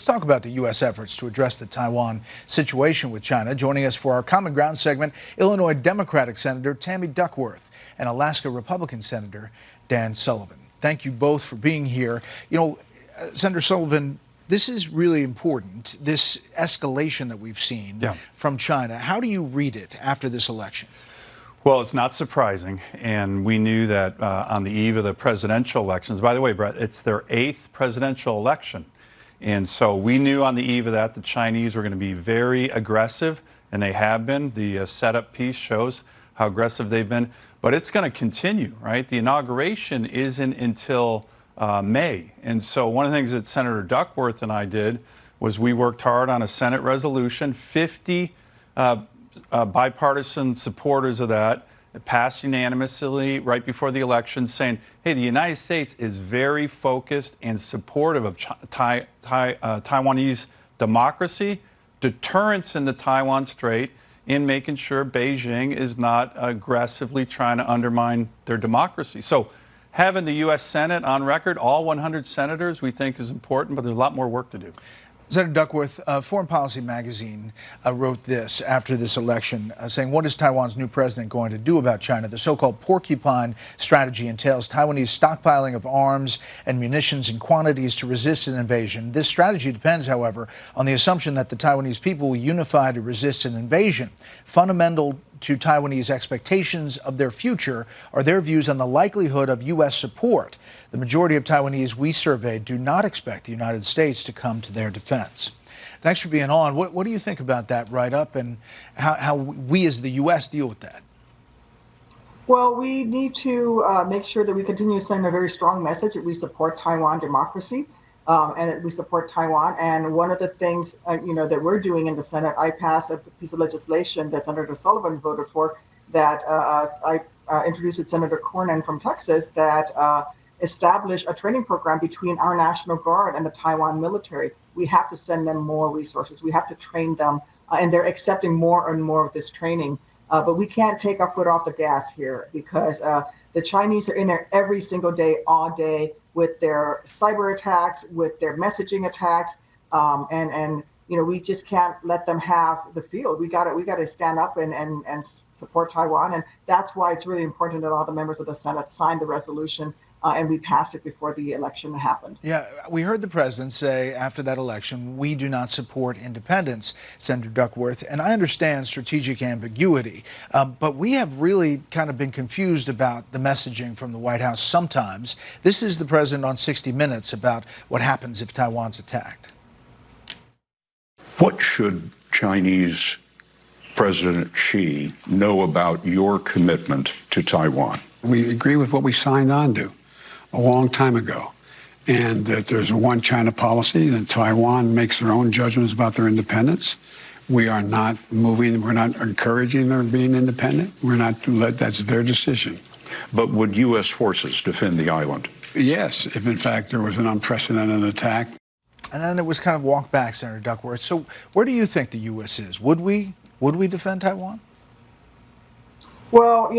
talk about the U.S. efforts to address the Taiwan situation with China. Joining us for our Common Ground segment, Illinois Democratic Senator Tammy Duckworth and Alaska Republican Senator Dan Sullivan. Thank you both for being here. You know, Senator Sullivan, this is really important, this escalation that we've seen from China. How do you read it after this election? Well, it's not surprising, and we knew that on the eve of the presidential elections. By the way, Brett, it's their 8th presidential election, and so we knew on the eve of that the Chinese were going to be very aggressive, and they have been. The setup piece shows how aggressive they've been, but it's going to continue, right? The inauguration isn't until May, and so one of the things that Senator Duckworth and I did was we worked hard on a Senate resolution, 50 bipartisan supporters of that. It passed unanimously right before the election, saying, hey, the United States is very focused and supportive of Taiwanese democracy, deterrence in the Taiwan Strait, in making sure Beijing is not aggressively trying to undermine their democracy. So having the U.S. Senate on record, all 100 senators, we think is important, but there's a lot more work to do. Senator Duckworth, Foreign Policy magazine wrote this after this election, saying, what is Taiwan's new president going to do about China? The so-called porcupine strategy entails Taiwanese stockpiling of arms and munitions in quantities to resist an invasion. This strategy depends, however, on the assumption that the Taiwanese people will unify to resist an invasion. Fundamental to Taiwanese expectations of their future are their views on the likelihood of U.S. support. The majority of Taiwanese we surveyed do not expect the United States to come to their defense. Thanks for being on. What do you think about that write-up and how we as the U.S. deal with that? Well, we need to make sure that we continue to send a very strong message that we support Taiwan democracy and that we support Taiwan. And one of the things, that we're doing in the Senate, I passed a piece of legislation that Senator Sullivan voted for that I introduced with Senator Cornyn from Texas that establish a training program between our National Guard and the Taiwan military. We have to send them more resources. We have to train them, and they're accepting more and more of this training. But we can't take our foot off the gas here because the Chinese are in there every single day, all day, with their cyber attacks, with their messaging attacks, and we just can't let them have the field. We got to stand up and support Taiwan, and that's why it's really important that all the members of the Senate signed the resolution. And we passed it before the election happened. Yeah, we heard the president say after that election, we do not support independence, Senator Duckworth. And I understand strategic ambiguity, but we have really kind of been confused about the messaging from the White House sometimes. This is the president on 60 Minutes about what happens if Taiwan's attacked. What should Chinese President Xi know about your commitment to Taiwan? We agree with what we signed on to a long time ago, and that there's a one China policy, that Taiwan makes their own judgments about their independence. We are not moving, we're not encouraging their being independent. We're not, that's their decision. But would U.S. forces defend the island? Yes, if in fact there was an unprecedented attack. And then it was kind of walk back, Senator Duckworth. So where do you think the U.S. is? Would we defend Taiwan? Well,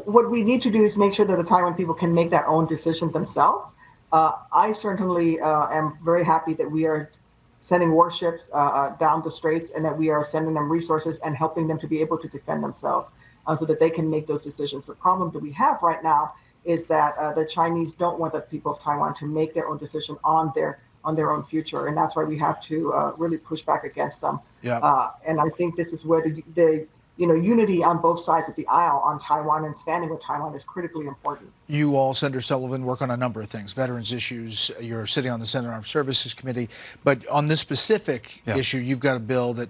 what we need to do is make sure that the Taiwan people can make their own decision themselves. I certainly am very happy that we are sending warships down the straits and that we are sending them resources and helping them to be able to defend themselves so that they can make those decisions. The problem that we have right now is that the Chinese don't want the people of Taiwan to make their own decision on their own future. And that's why we have to really push back against them. Yeah. And I think this is where the unity on both sides of the aisle on Taiwan and standing with Taiwan is critically important. You all, Senator Sullivan, work on a number of things, veterans issues. You're sitting on the Senate Armed Services Committee. But on this specific issue, you've got a bill that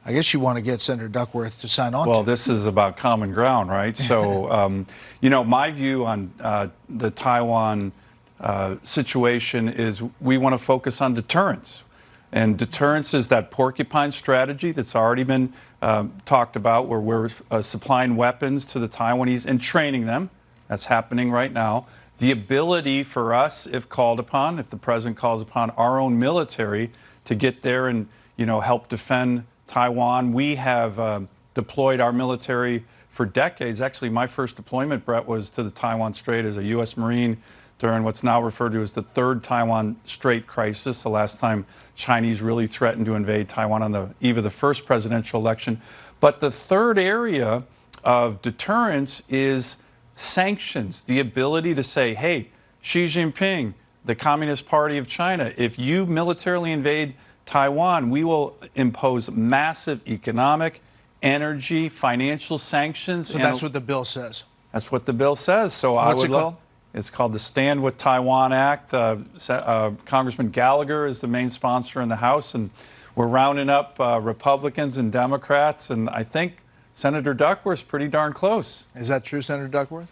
I guess you want to get Senator Duckworth to sign on to. Well, this is about common ground, right? So, my view on the Taiwan situation is we want to focus on deterrence. And deterrence is that porcupine strategy that's already been talked about, where we're supplying weapons to the Taiwanese and training them. That's happening right now. The ability for us, if called upon, if the president calls upon our own military to get there and help defend Taiwan. We have deployed our military for decades. Actually, my first deployment, Brett, was to the Taiwan Strait as a U.S. Marine during what's now referred to as the third Taiwan Strait crisis, the last time Chinese really threatened to invade Taiwan on the eve of the first presidential election. But the third area of deterrence is sanctions, the ability to say, hey, Xi Jinping, the Communist Party of China, if you militarily invade Taiwan, we will impose massive economic, energy, financial sanctions. So that's what the bill says. That's what the bill says. So What's it called? It's called the Stand with Taiwan Act. Congressman Gallagher is the main sponsor in the House, and we're rounding up Republicans and Democrats, and I think Senator Duckworth's pretty darn close. Is that true, Senator Duckworth?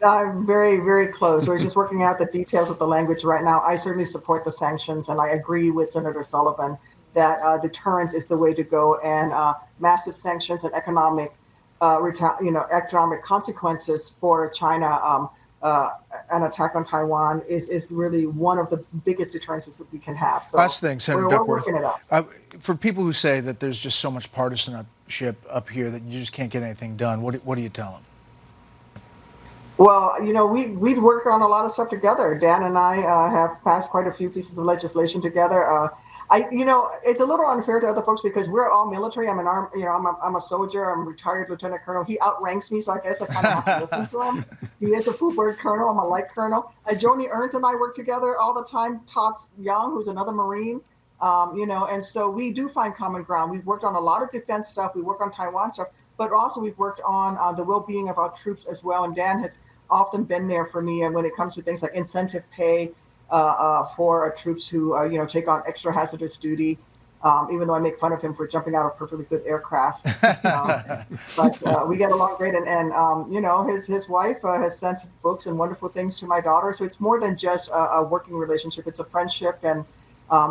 I'm very, very close. We're just working out the details of the language right now. I certainly support the sanctions, and I agree with Senator Sullivan that deterrence is the way to go, and massive sanctions and economic, economic consequences for China. An attack on Taiwan is really one of the biggest deterrences that we can have. So last thing, Senator Duckworth, working it out. For people who say that there's just so much partisanship up here that you just can't get anything done, what do you tell them? Well, we'd worked on a lot of stuff together. Dan and I have passed quite a few pieces of legislation together. It's a little unfair to other folks because we're all military. I'm I'm a soldier. I'm a retired lieutenant colonel. He outranks me, so I guess I kind of have to listen to him. He is a full-bird colonel. I'm a light colonel. Joni Ernst and I work together all the time. Tots Young, who's another Marine, and so we do find common ground. We've worked on a lot of defense stuff. We work on Taiwan stuff, but also we've worked on the well-being of our troops as well. And Dan has often been there for me, and when it comes to things like incentive pay for troops who take on extra hazardous duty, even though I make fun of him for jumping out of perfectly good aircraft. But we get along great, and his wife has sent books and wonderful things to my daughter. So it's more than just a working relationship; it's a friendship. And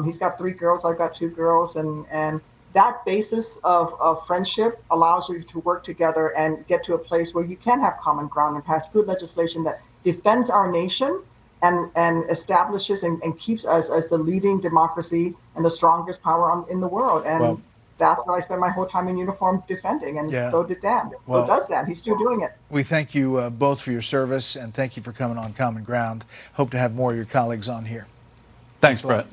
he's got 3 girls, I've got 2 girls, and that basis of friendship allows you to work together and get to a place where you can have common ground and pass good legislation that defends our nation and establishes and keeps us as the leading democracy and the strongest power in the world. And that's what I spent my whole time in uniform defending. And so did Dan. So does Dan. He's still doing it. We thank you both for your service, and thank you for coming on Common Ground. Hope to have more of your colleagues on here. Thanks, Brett.